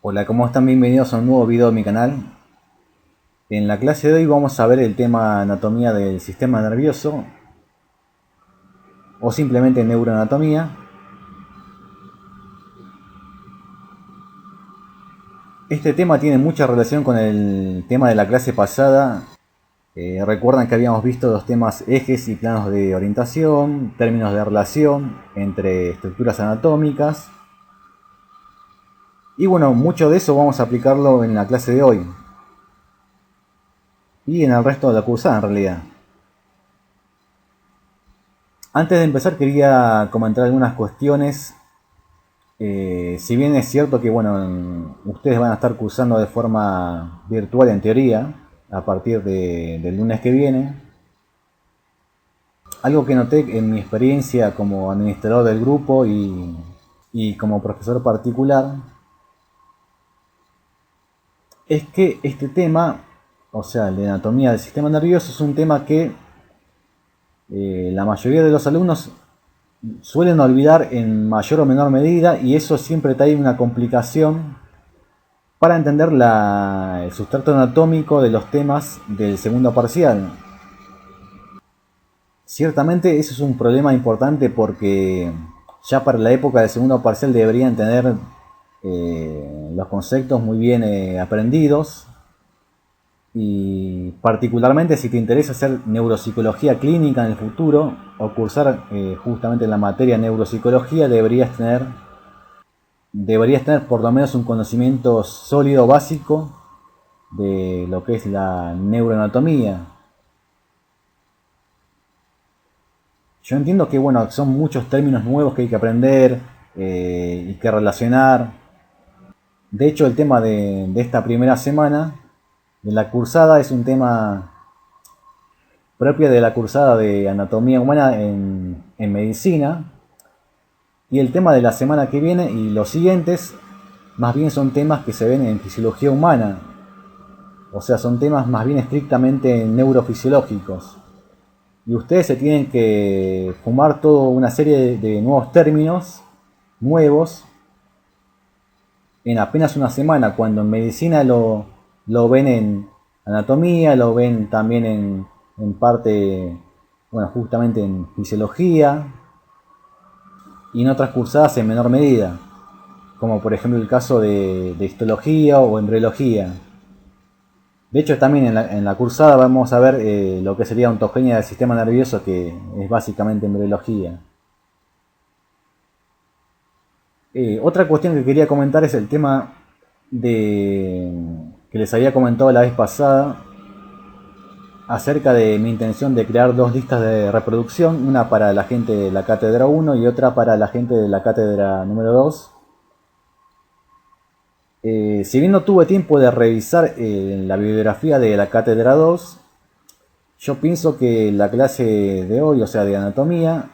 Hola, ¿cómo están? Bienvenidos a un nuevo video de mi canal. En la clase de hoy vamos a ver el tema anatomía del sistema nervioso o simplemente neuroanatomía. Este tema tiene mucha relación con el tema de la clase pasada. Recuerdan que habíamos visto los temas ejes y planos de orientación, términos de relación entre estructuras anatómicas. Y bueno, mucho de eso vamos a aplicarlo en la clase de hoy y en el resto de la cursada en realidad. Antes de empezar quería comentar algunas cuestiones. Si bien es cierto que bueno, ustedes van a estar cursando de forma virtual en teoría a partir del lunes que viene, algo que noté en mi experiencia como administrador del grupo y como profesor particular es que este tema, o sea, la anatomía del sistema nervioso, es un tema que la mayoría de los alumnos suelen olvidar en mayor o menor medida, y eso siempre trae una complicación para entender el sustrato anatómico de los temas del segundo parcial. Ciertamente eso es un problema importante porque ya para la época del segundo parcial deberían tener los conceptos muy bien aprendidos, y particularmente si te interesa hacer neuropsicología clínica en el futuro o cursar justamente en la materia neuropsicología, deberías tener por lo menos un conocimiento sólido básico de lo que es la neuroanatomía. Yo entiendo que bueno, son muchos términos nuevos que hay que aprender y que relacionar. De hecho, el tema de esta primera semana de la cursada es un tema propio de la cursada de anatomía humana en medicina. Y el tema de la semana que viene y los siguientes, más bien son temas que se ven en fisiología humana. O sea, son temas más bien estrictamente neurofisiológicos. Y ustedes se tienen que fumar toda una serie de nuevos términos, nuevos, en apenas una semana, cuando en medicina lo ven en anatomía, lo ven también en parte, bueno, justamente en fisiología, y en otras cursadas en menor medida, como por ejemplo el caso de histología o embriología. De hecho, también en la cursada vamos a ver lo que sería ontogenia del sistema nervioso, que es básicamente embriología. Otra cuestión que quería comentar es el tema que les había comentado la vez pasada acerca de mi intención de crear dos listas de reproducción, una para la gente de la cátedra 1 y otra para la gente de la cátedra número 2. Si bien no tuve tiempo de revisar la bibliografía de la cátedra 2, yo pienso que la clase de hoy, o sea, de anatomía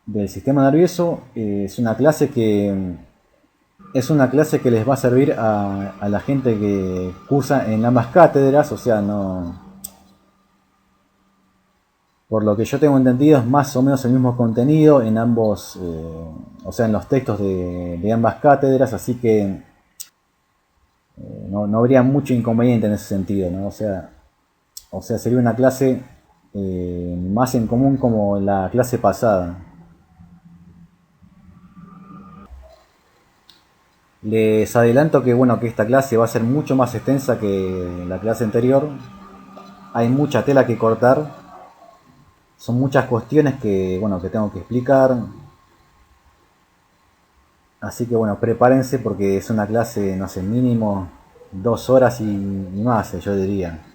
del sistema nervioso, es una clase que les va a servir a la gente que cursa en ambas cátedras. O sea, no, por lo que yo tengo entendido, es más o menos el mismo contenido en ambos, o sea, en los textos de ambas cátedras, así que no habría mucho inconveniente en ese sentido, ¿no? O sea, sería una clase más en común como la clase pasada. Les adelanto que bueno, que esta clase va a ser mucho más extensa que la clase anterior. Hay mucha tela que cortar. Son muchas cuestiones que bueno, que tengo que explicar. Así que bueno, prepárense porque es una clase, no sé, mínimo 2 horas y más, yo diría.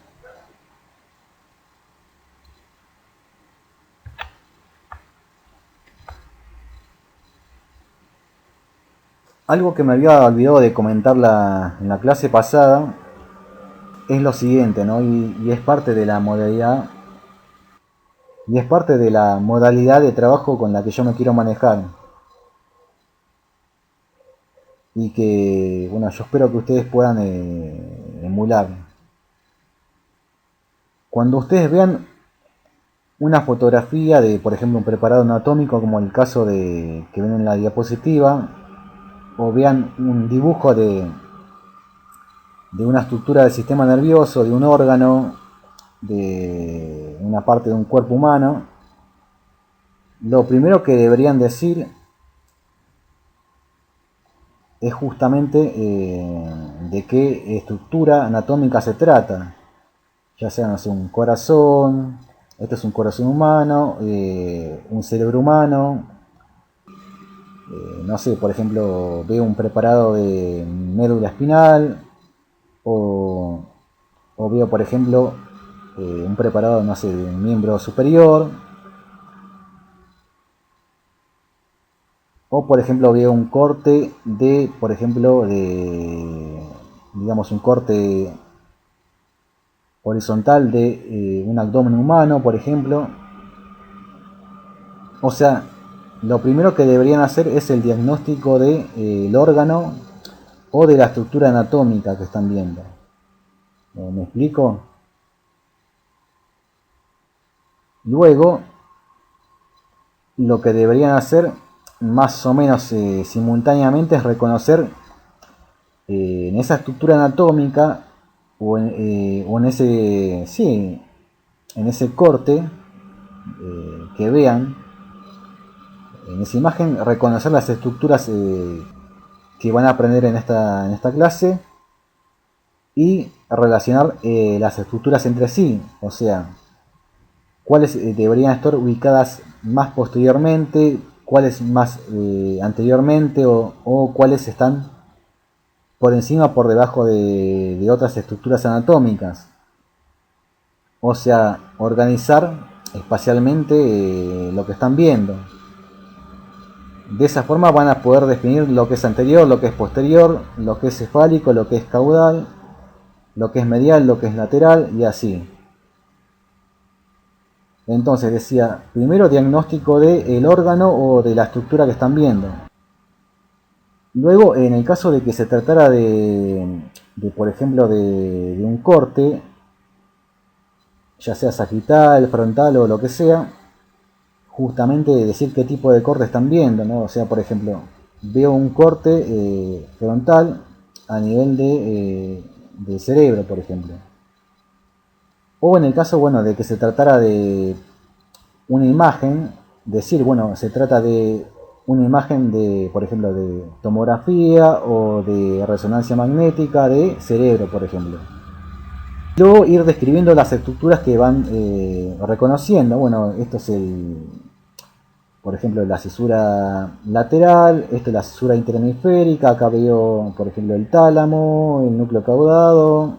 Algo que me había olvidado de comentar en la clase pasada es lo siguiente, ¿no? Y es parte de la modalidad. Y es parte de la modalidad de trabajo con la que yo me quiero manejar. Y que, bueno, yo espero que ustedes puedan emular. Cuando ustedes vean una fotografía de, por ejemplo, un preparado anatómico, como el caso que ven en la diapositiva, o vean un dibujo de una estructura del sistema nervioso, de un órgano, de una parte de un cuerpo humano, lo primero que deberían decir es justamente de qué estructura anatómica se trata, ya sea, no sé, un corazón, este es un corazón humano, un cerebro humano, no sé, por ejemplo, veo un preparado de médula espinal, o, o veo, por ejemplo, un preparado, no sé, de un miembro superior, o por ejemplo veo un corte de, por ejemplo, de, digamos, un corte horizontal de un abdomen humano, por ejemplo. O sea, lo primero que deberían hacer es el diagnóstico de, el órgano o de la estructura anatómica que están viendo. ¿Me explico? Luego, lo que deberían hacer más o menos simultáneamente es reconocer en esa estructura anatómica o en ese, sí, en ese corte que vean, en esa imagen, reconocer las estructuras que van a aprender en esta clase y relacionar las estructuras entre sí, o sea, cuáles deberían estar ubicadas más posteriormente, cuáles más anteriormente o cuáles están por encima o por debajo de otras estructuras anatómicas. O sea, organizar espacialmente lo que están viendo. De esa forma van a poder definir lo que es anterior, lo que es posterior, lo que es cefálico, lo que es caudal, lo que es medial, lo que es lateral y así. Entonces decía, primero diagnóstico del órgano o de la estructura que están viendo. Luego, en el caso de que se tratara de por ejemplo, de un corte, ya sea sagital, frontal o lo que sea, justamente decir qué tipo de corte están viendo, ¿no? O sea, por ejemplo, veo un corte frontal a nivel de cerebro, por ejemplo. O en el caso, bueno, de que se tratara de una imagen, decir, bueno, se trata de una imagen de, por ejemplo, de tomografía o de resonancia magnética de cerebro, por ejemplo. Luego ir describiendo las estructuras que van reconociendo. Bueno, esto es por ejemplo, la cisura lateral, esto es la cisura interhemisférica, acá veo, por ejemplo, el tálamo, el núcleo caudado,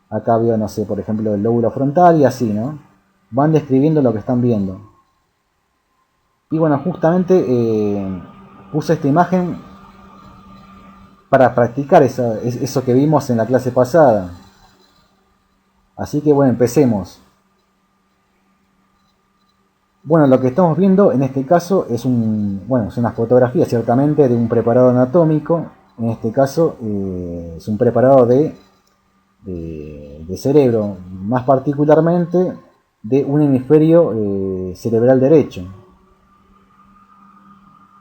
acá veo, no sé, por ejemplo, el lóbulo frontal y así, ¿no? Van describiendo lo que están viendo. Y bueno, justamente puse esta imagen para practicar eso que vimos en la clase pasada. Así que bueno, empecemos. Bueno, lo que estamos viendo en este caso es es una fotografía ciertamente de un preparado anatómico. En este caso es un preparado de cerebro, más particularmente de un hemisferio cerebral derecho.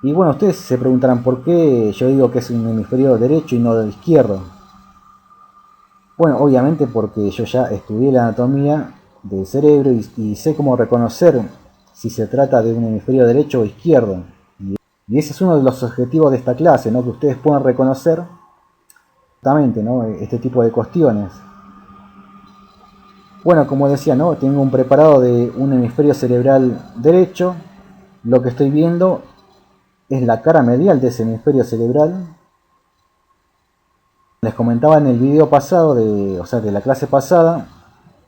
Y bueno, ustedes se preguntarán por qué yo digo que es un hemisferio derecho y no del izquierdo. Bueno, obviamente porque yo ya estudié la anatomía del cerebro y sé cómo reconocer si se trata de un hemisferio derecho o izquierdo. Y ese es uno de los objetivos de esta clase, ¿no? Que ustedes puedan reconocer justamente, ¿no? Este tipo de cuestiones. Bueno, como decía, ¿no? Tengo un preparado de un hemisferio cerebral derecho. Lo que estoy viendo es la cara medial de ese hemisferio cerebral. Les comentaba en el video pasado, o sea, de la clase pasada,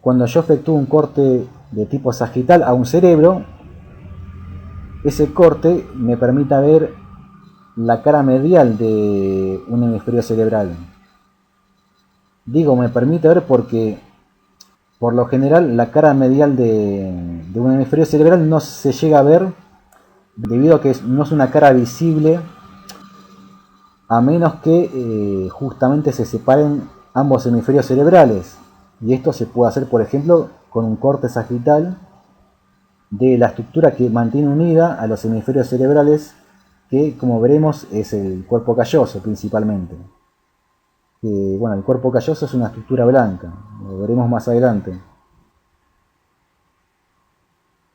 cuando yo efectúo un corte de tipo sagital a un cerebro, ese corte me permite ver la cara medial de un hemisferio cerebral. Digo, me permite ver porque, por lo general, la cara medial de un hemisferio cerebral no se llega a ver debido a que no es una cara visible a menos que justamente se separen ambos hemisferios cerebrales. Y esto se puede hacer, por ejemplo, con un corte sagital de la estructura que mantiene unida a los hemisferios cerebrales, que como veremos es el cuerpo calloso principalmente. que bueno, el cuerpo calloso es una estructura blanca, lo veremos más adelante.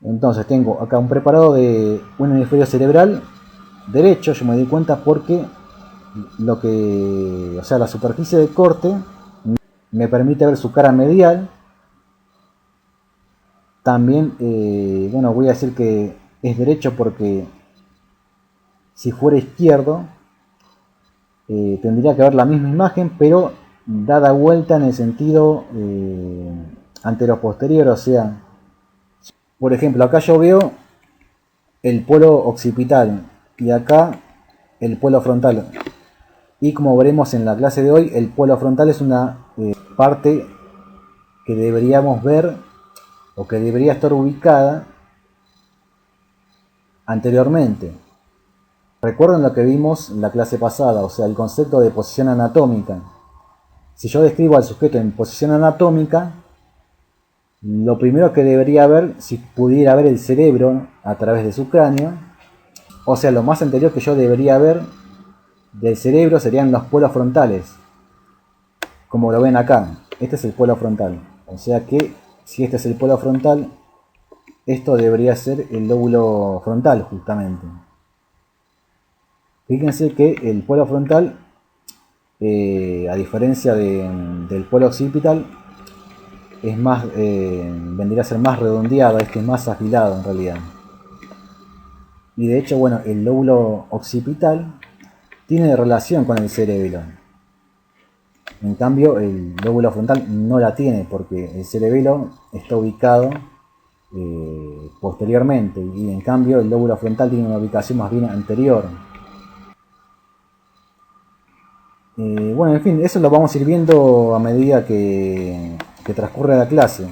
Entonces tengo acá un preparado de un hemisferio cerebral derecho, yo me di cuenta porque o sea, la superficie de corte me permite ver su cara medial. También, bueno, voy a decir que es derecho porque si fuera izquierdo, tendría que ver la misma imagen, pero dada vuelta en el sentido antero-posterior, o sea, por ejemplo, acá yo veo el polo occipital y acá el polo frontal. Y como veremos en la clase de hoy, el polo frontal es una parte que deberíamos ver o que debería estar ubicada anteriormente. Recuerden lo que vimos en la clase pasada, o sea, el concepto de posición anatómica. Si yo describo al sujeto en posición anatómica, lo primero que debería ver, si pudiera ver el cerebro a través de su cráneo, o sea, lo más anterior que yo debería ver del cerebro serían los polos frontales, como lo ven acá. Este es el polo frontal, o sea que si este es el polo frontal, esto debería ser el lóbulo frontal justamente. Fíjense que el polo frontal, a diferencia del polo occipital, es más, vendría a ser más redondeado, este es más afilado en realidad. Y de hecho, bueno, el lóbulo occipital tiene relación con el cerebelo. En cambio, el lóbulo frontal no la tiene porque el cerebelo está ubicado posteriormente y en cambio el lóbulo frontal tiene una ubicación más bien anterior. Bueno, en fin, eso lo vamos a ir viendo a medida que transcurre la clase.